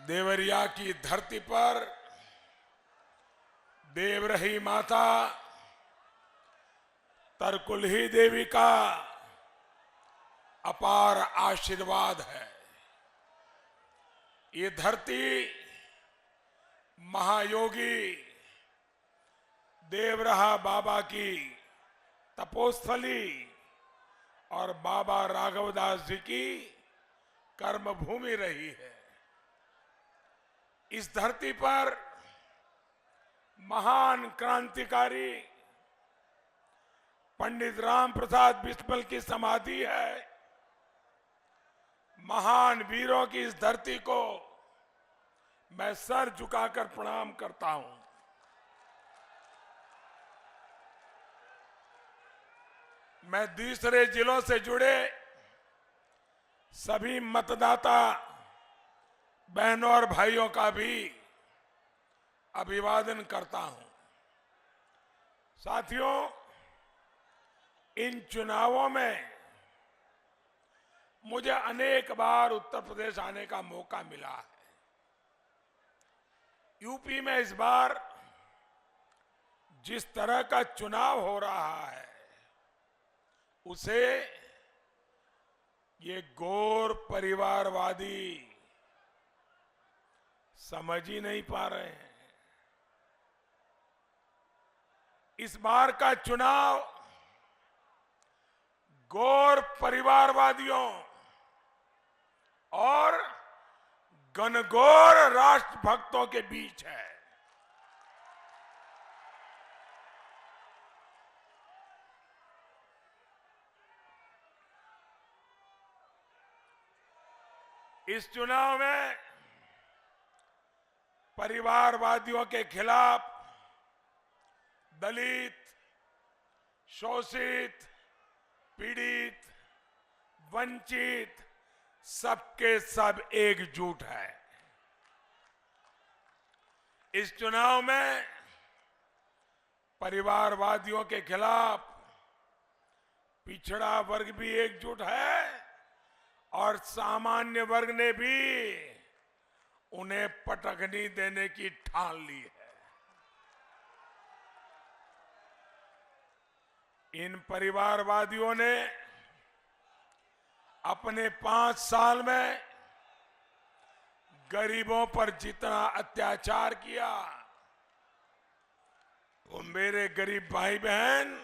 देवरिया की धरती पर देवरही माता तरकुलही देवी का अपार आशीर्वाद है। ये धरती महायोगी देवरहा बाबा की तपोस्थली और बाबा राघवदास जी की कर्मभूमि रही है। इस धरती पर महान क्रांतिकारी पंडित राम प्रसाद बिस्मिल की समाधि है। महान वीरों की इस धरती को मैं सर झुकाकर प्रणाम करता हूं। मैं दूसरे जिलों से जुड़े सभी मतदाता बहनों और भाइयों का भी अभिवादन करता हूं। साथियों, इन चुनावों में मुझे अनेक बार उत्तर प्रदेश आने का मौका मिला है। यूपी में इस बार जिस तरह का चुनाव हो रहा है उसे ये गौर परिवारवादी समझ ही नहीं पा रहे हैं। इस बार का चुनाव गौर परिवारवादियों और घनघोर राष्ट्रभक्तों के बीच है। इस चुनाव में परिवारवादियों के खिलाफ दलित, शोषित, पीड़ित, वंचित सबके सब एकजुट है। इस चुनाव में परिवारवादियों के खिलाफ पिछड़ा वर्ग भी एकजुट है और सामान्य वर्ग ने भी उन्हें पटखनी देने की ठान ली है। इन परिवारवादियों ने अपने 5 साल में गरीबों पर जितना अत्याचार किया वो मेरे गरीब भाई बहन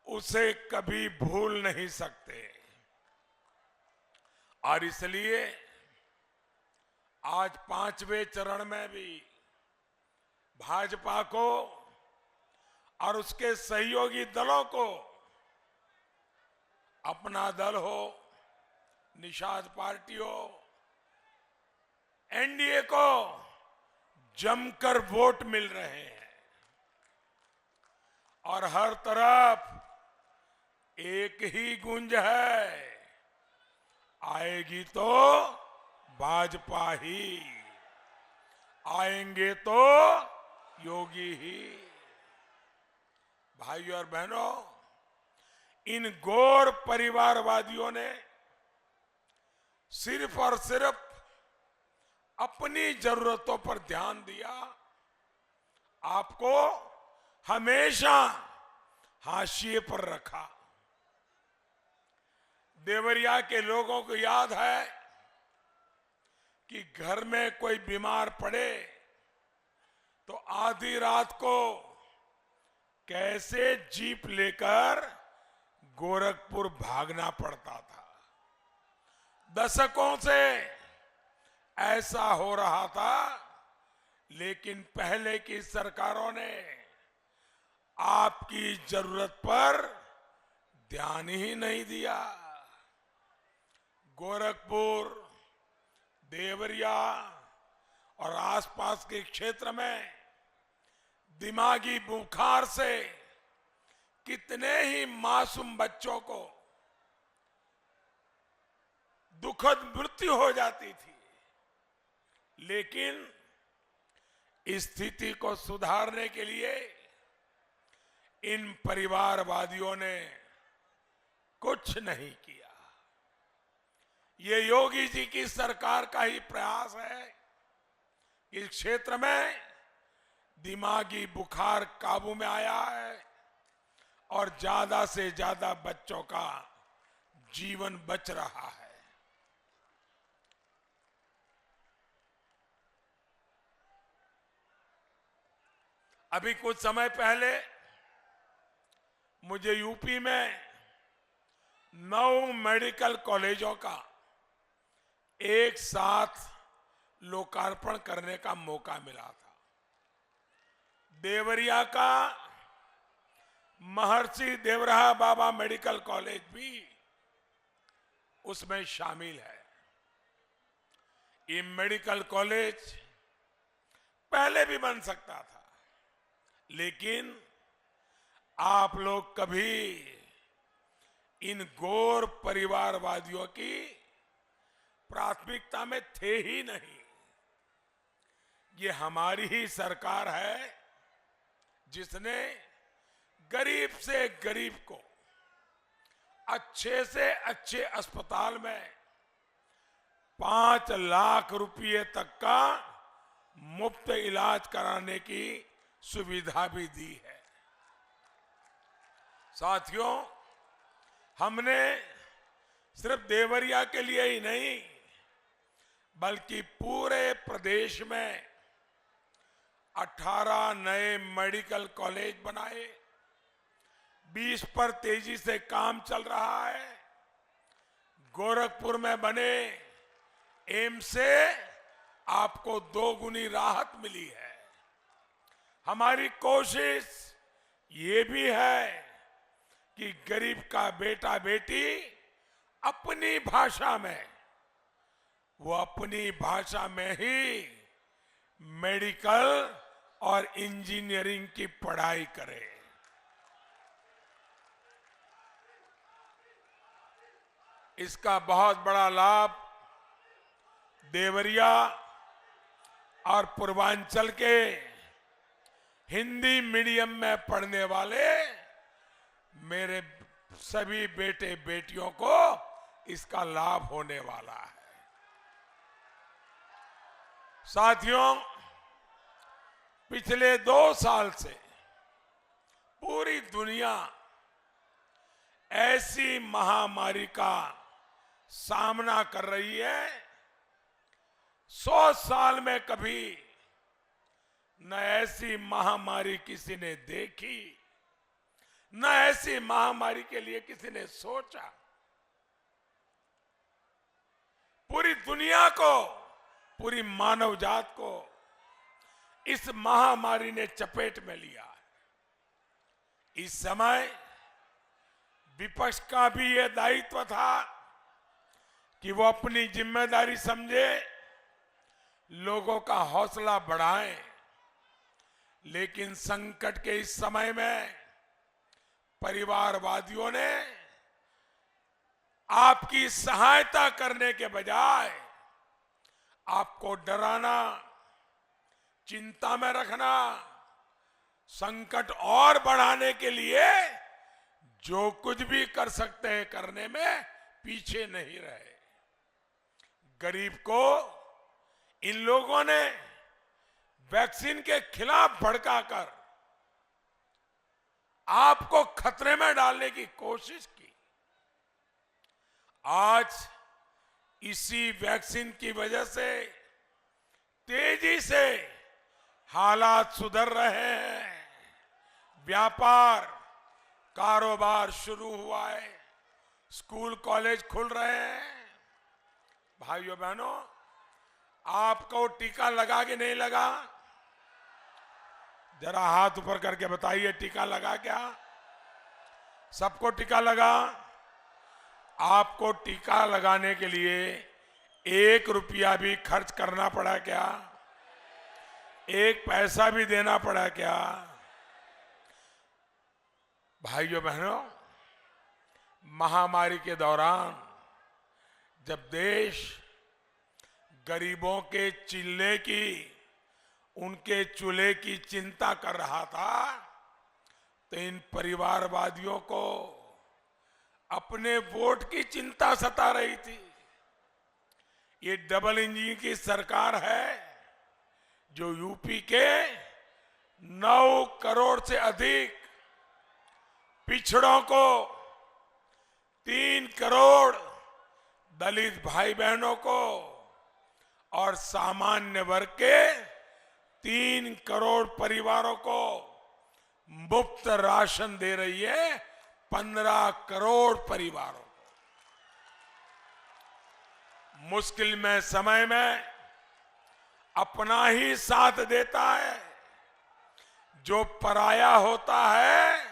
उसे कभी भूल नहीं सकते। और इसलिए आज 5वें चरण में भी भाजपा को और उसके सहयोगी दलों को, अपना दल हो, निषाद पार्टी हो, एनडीए को जमकर वोट मिल रहे हैं और हर तरफ एक ही गूंज है, आएगी तो भाजपा ही, आएंगे तो योगी ही। भाइयों और बहनों, इन गौर परिवारवादियों ने सिर्फ और सिर्फ अपनी जरूरतों पर ध्यान दिया, आपको हमेशा हाशिए पर रखा। देवरिया के लोगों को याद है कि घर में कोई बीमार पड़े तो आधी रात को कैसे जीप लेकर गोरखपुर भागना पड़ता था। दशकों से ऐसा हो रहा था, लेकिन पहले की सरकारों ने आपकी जरूरत पर ध्यान ही नहीं दिया। गोरखपुर, देवरिया और आसपास के क्षेत्र में दिमागी बुखार से कितने ही मासूम बच्चों को दुखद मृत्यु हो जाती थी। लेकिन इस स्थिति को सुधारने के लिए इन परिवारवादियों ने कुछ नहीं किया। ये योगी जी की सरकार का ही प्रयास है कि इस क्षेत्र में दिमागी बुखार काबू में आया है और ज्यादा से ज्यादा बच्चों का जीवन बच रहा है। अभी कुछ समय पहले मुझे यूपी में 9 मेडिकल कॉलेजों का एक साथ लोकार्पण करने का मौका मिला था। देवरिया का महर्षि देवराहा बाबा मेडिकल कॉलेज भी उसमें शामिल है। ये मेडिकल कॉलेज पहले भी बन सकता था, लेकिन आप लोग कभी इन गौर परिवारवादियों की प्राथमिकता में थे ही नहीं। ये हमारी ही सरकार है जिसने गरीब से गरीब को अच्छे से अच्छे अस्पताल में 5 लाख रुपए तक का मुफ्त इलाज कराने की सुविधा भी दी है। साथियों, हमने सिर्फ देवरिया के लिए ही नहीं बल्कि पूरे प्रदेश में 18 नए मेडिकल कॉलेज बनाए। 20 पर तेजी से काम चल रहा है। गोरखपुर में बने एम्स से आपको 2 गुनी राहत मिली है। हमारी कोशिश ये भी है कि गरीब का बेटा बेटी अपनी भाषा में, वो अपनी भाषा में ही मेडिकल और इंजीनियरिंग की पढ़ाई करे। इसका बहुत बड़ा लाभ देवरिया और पूर्वांचल के हिंदी मीडियम में पढ़ने वाले मेरे सभी बेटे बेटियों को इसका लाभ होने वाला है। साथियों, पिछले 2 साल से पूरी दुनिया ऐसी महामारी का सामना कर रही है 100 साल में कभी न ऐसी महामारी किसी ने देखी, न ऐसी महामारी के लिए किसी ने सोचा। पूरी दुनिया को, पूरी मानव जात को इस महामारी ने चपेट में लिया है। इस समय विपक्ष का भी यह दायित्व था कि वो अपनी जिम्मेदारी समझे, लोगों का हौसला बढ़ाएं। लेकिन संकट के इस समय में परिवारवादियों ने आपकी सहायता करने के बजाय आपको डराना, चिंता में रखना, संकट और बढ़ाने के लिए जो कुछ भी कर सकते हैं करने में पीछे नहीं रहे। गरीब को इन लोगों ने वैक्सीन के खिलाफ भड़काकर आपको खतरे में डालने की कोशिश की। आज इसी वैक्सीन की वजह से तेजी से हालात सुधर रहे हैं। व्यापार, कारोबार शुरू हुआ है, स्कूल कॉलेज खुल रहे हैं। भाइयों बहनों, आपको टीका लगा कि नहीं लगा? जरा हाथ ऊपर करके बताइए, टीका लगा क्या? सबको टीका लगा? आपको टीका लगाने के लिए 1 रुपया भी खर्च करना पड़ा क्या? 1 पैसा भी देना पड़ा क्या? भाइयों बहनों, महामारी के दौरान जब देश गरीबों के चिल्ले की, उनके चूल्हे की चिंता कर रहा था, तो इन परिवारवादियों को अपने वोट की चिंता सता रही थी। ये डबल इंजन की सरकार है जो यूपी के 9 करोड़ से अधिक पिछड़ों को, 3 करोड़ दलित भाई बहनों को और सामान्य वर्ग के 3 करोड़ परिवारों को मुफ्त राशन दे रही है, 15 करोड़ परिवारों को। मुश्किल में समय में अपना ही साथ देता है। जो पराया होता है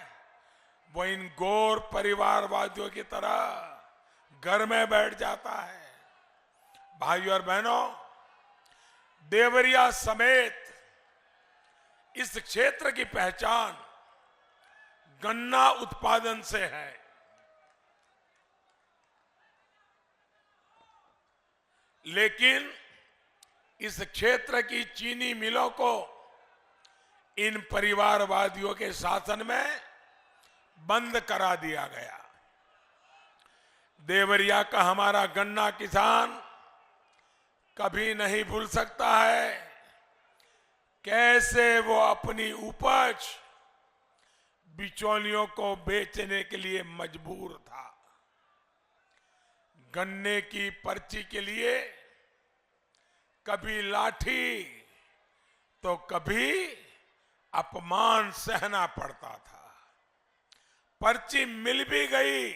वो इन गौर परिवारवादियों की तरह घर में बैठ जाता है। भाइयों और बहनों, देवरिया समेत इस क्षेत्र की पहचान गन्ना उत्पादन से है। लेकिन इस क्षेत्र की चीनी मिलों को इन परिवारवादियों के शासन में बंद करा दिया गया। देवरिया का हमारा गन्ना किसान कभी नहीं भूल सकता है कैसे वो अपनी उपज बिचौलियों को बेचने के लिए मजबूर था। गन्ने की पर्ची के लिए कभी लाठी तो कभी अपमान सहना पड़ता था। पर्ची मिल भी गई,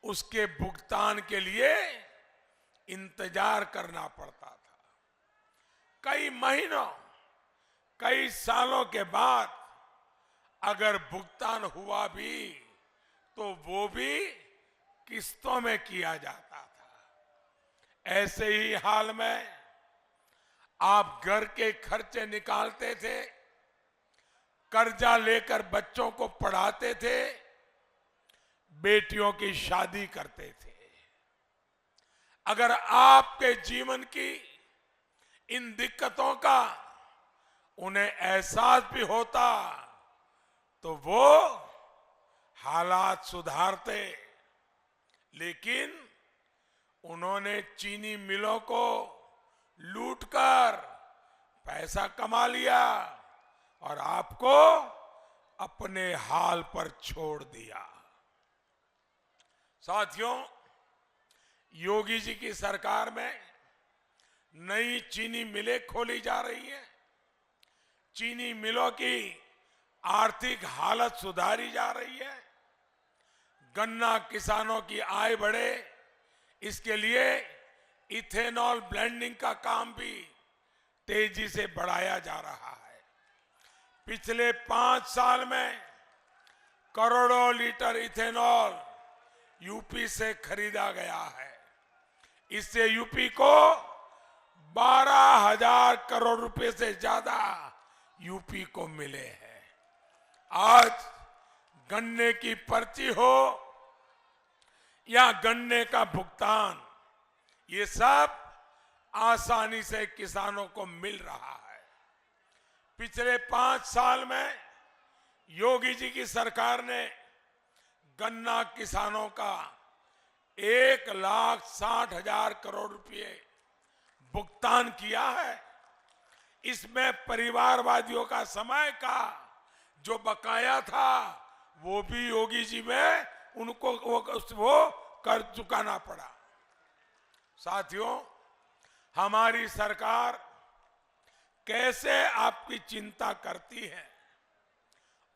उसके भुगतान के लिए इंतजार करना पड़ता था। कई महीनों, कई सालों के बाद अगर भुगतान हुआ भी तो वो भी किस्तों में किया जाता था। ऐसे ही हाल में आप घर के खर्चे निकालते थे, कर्जा लेकर बच्चों को पढ़ाते थे, बेटियों की शादी करते थे। अगर आपके जीवन की इन दिक्कतों का उन्हें एहसास भी होता तो वो हालात सुधारते, लेकिन उन्होंने चीनी मिलों को लूटकर पैसा कमा लिया और आपको अपने हाल पर छोड़ दिया। साथियों, योगी जी की सरकार में नई चीनी मिलें खोली जा रही है, चीनी मिलों की आर्थिक हालत सुधारी जा रही है, गन्ना किसानों की आय बढ़े इसके लिए इथेनॉल ब्लेंडिंग का काम भी तेजी से बढ़ाया जा रहा है। पिछले 5 साल में करोड़ों लीटर इथेनॉल यूपी से खरीदा गया है। इससे यूपी को 12,000 करोड़ रुपए से ज्यादा यूपी को मिले हैं। आज गन्ने की पर्ची हो या गन्ने का भुगतान, ये सब आसानी से किसानों को मिल रहा है। पिछले 5 साल में योगी जी की सरकार ने गन्ना किसानों का 1,60,000 करोड़ रुपए भुगतान किया है। इसमें परिवारवादियों का समय का जो बकाया था वो भी योगी जी में उनको वो कर चुकाना पड़ा। साथियों, हमारी सरकार कैसे आपकी चिंता करती है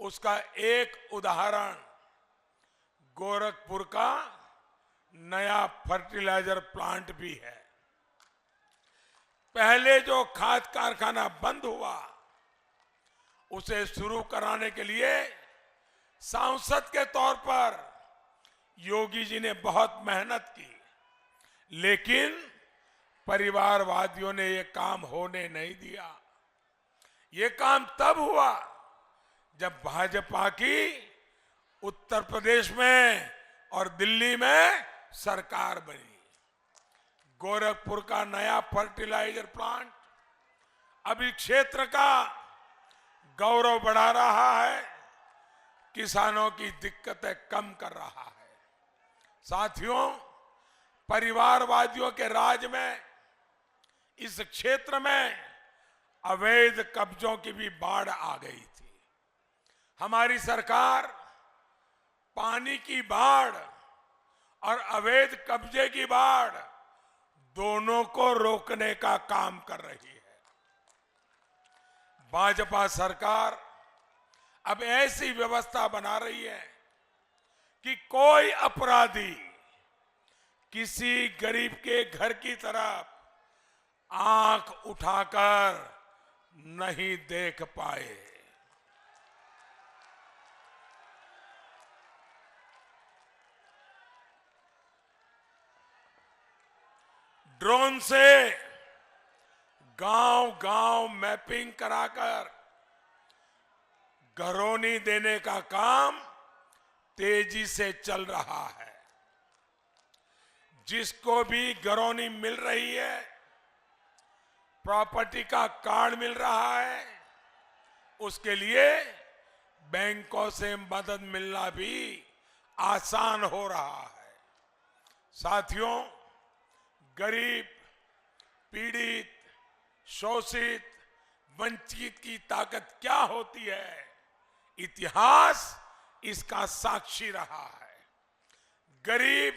उसका एक उदाहरण गोरखपुर का नया फर्टिलाइजर प्लांट भी है। पहले जो खाद कारखाना बंद हुआ उसे शुरू कराने के लिए सांसद के तौर पर योगी जी ने बहुत मेहनत की, लेकिन परिवारवादियों ने ये काम होने नहीं दिया। ये काम तब हुआ जब भाजपा की उत्तर प्रदेश में और दिल्ली में सरकार बनी। गोरखपुर का नया फर्टिलाइजर प्लांट अभी क्षेत्र का गौरव बढ़ा रहा है, किसानों की दिक्कतें कम कर रहा है। साथियों, परिवारवादियों के राज में इस क्षेत्र में अवैध कब्जों की भी बाढ़ आ गई थी। हमारी सरकार पानी की बाढ़ और अवैध कब्जे की बाढ़ दोनों को रोकने का काम कर रही है। भाजपा सरकार अब ऐसी व्यवस्था बना रही है कि कोई अपराधी किसी गरीब के घर की तरफ आंख उठाकर नहीं देख पाए। ड्रोन से गांव-गांव मैपिंग कराकर घरौनी देने का काम तेजी से चल रहा है। जिसको भी घरौनी मिल रही है, प्रॉपर्टी का कार्ड मिल रहा है, उसके लिए बैंकों से मदद मिलना भी आसान हो रहा है। साथियों, गरीब, पीड़ित, शोषित, वंचित की ताकत क्या होती है, इतिहास इसका साक्षी रहा है। गरीब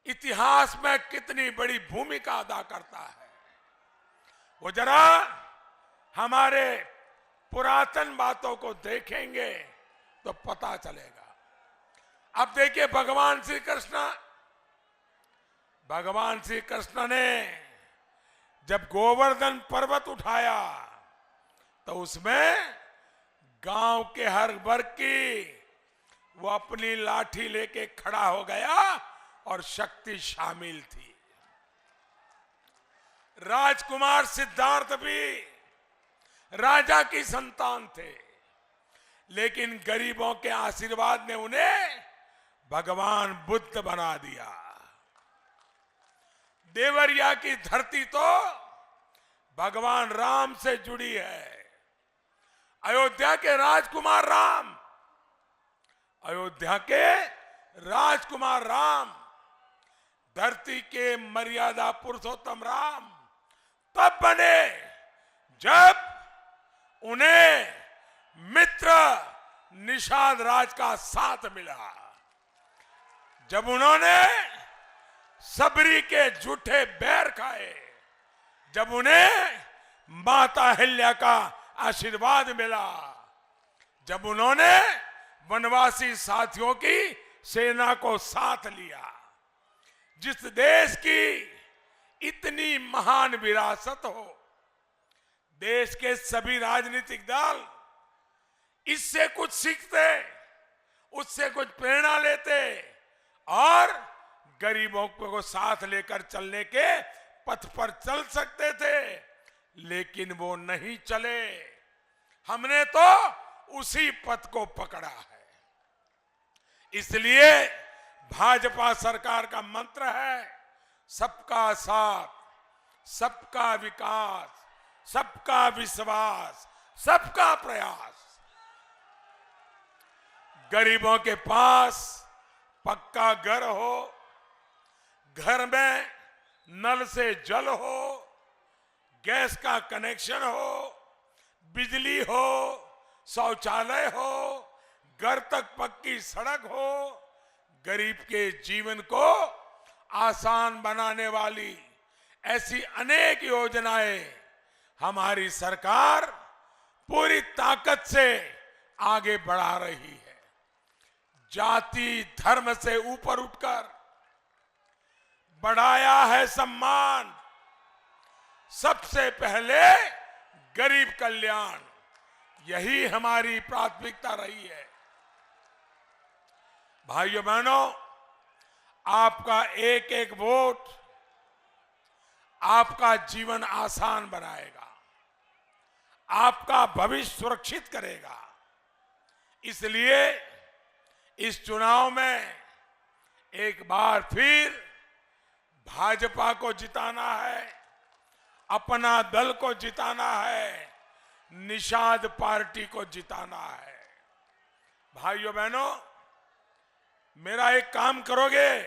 इतिहास में कितनी बड़ी भूमिका अदा करता है, वो जरा हमारे पुरातन बातों को देखेंगे तो पता चलेगा। अब देखिए, भगवान श्री कृष्ण ने जब गोवर्धन पर्वत उठाया तो उसमें गांव के हर वर्ग की वो अपनी लाठी लेके खड़ा हो गया और शक्ति शामिल थी। राजकुमार सिद्धार्थ भी राजा की संतान थे, लेकिन गरीबों के आशीर्वाद ने उन्हें भगवान बुद्ध बना दिया। देवरिया की धरती तो भगवान राम से जुड़ी है। अयोध्या के राजकुमार राम धरती के मर्यादा पुरुषोत्तम राम तब बने जब उन्हें मित्र निषाद राज का साथ मिला, जब उन्होंने सबरी के झूठे बैर खाए, जब उन्हें माता अहिल्या का आशीर्वाद मिला, जब उन्होंने वनवासी साथियों की सेना को साथ लिया। जिस देश की इतनी महान विरासत हो, देश के सभी राजनीतिक दल इससे कुछ सीखते, उससे कुछ प्रेरणा लेते और गरीबों को साथ लेकर चलने के पथ पर चल सकते थे, लेकिन वो नहीं चले। हमने तो उसी पथ को पकड़ा है। इसलिए भाजपा सरकार का मंत्र है सबका साथ, सबका विकास, सबका विश्वास, सबका प्रयास। गरीबों के पास पक्का घर हो, घर में नल से जल हो, गैस का कनेक्शन हो, बिजली हो, शौचालय हो, घर तक पक्की सड़क हो, गरीब के जीवन को आसान बनाने वाली ऐसी अनेक योजनाएं हमारी सरकार पूरी ताकत से आगे बढ़ा रही है। जाति धर्म से ऊपर उठकर बढ़ाया है सम्मान, सबसे पहले गरीब कल्याण, यही हमारी प्राथमिकता रही है। भाइयों बहनों, आपका एक एक वोट आपका जीवन आसान बनाएगा, आपका भविष्य सुरक्षित करेगा। इसलिए इस चुनाव में एक बार फिर भाजपा को जिताना है, अपना दल को जिताना है, निषाद पार्टी को जिताना है। भाइयों बहनों, मेरा एक काम करोगे,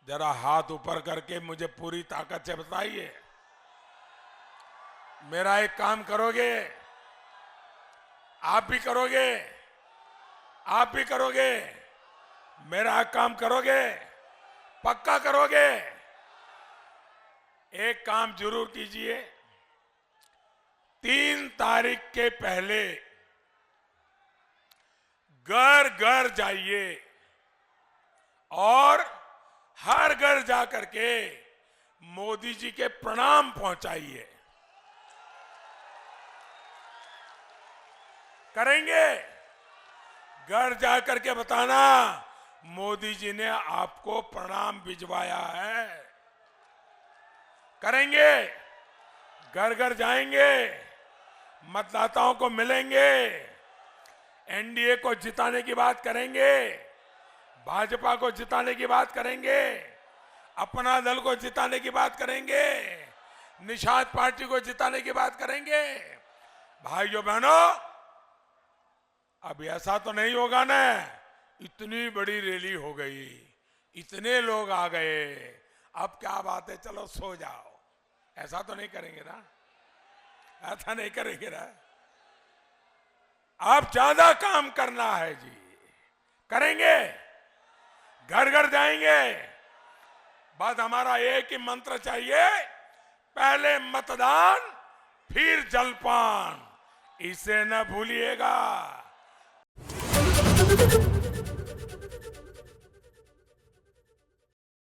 जरा हाथ ऊपर करके मुझे पूरी ताकत से बताइए, मेरा एक काम करोगे? आप भी करोगे? आप भी करोगे? मेरा एक काम करोगे? पक्का करोगे? एक काम जरूर कीजिए, 3 तारीख के पहले घर घर जाइए और हर घर जाकर के मोदी जी के प्रणाम पहुंचाइए। करेंगे? घर जाकर के बताना मोदी जी ने आपको प्रणाम भिजवाया है। करेंगे? घर घर जाएंगे, मतदाताओं को मिलेंगे, एनडीए को जिताने की बात करेंगे, भाजपा को जिताने की बात करेंगे, अपना दल को जिताने की बात करेंगे, निषाद पार्टी को जिताने की बात करेंगे। भाइयों बहनों, अब ऐसा तो नहीं होगा ना, इतनी बड़ी रैली हो गई, इतने लोग आ गए, अब क्या बात है, चलो सो जाओ, ऐसा तो नहीं करेंगे ना? ऐसा नहीं करेंगे ना? अब ज्यादा काम करना है जी। करेंगे? घर घर जाएंगे। बस हमारा एक ही मंत्र चाहिए, पहले मतदान फिर जलपान, इसे न भूलिएगा।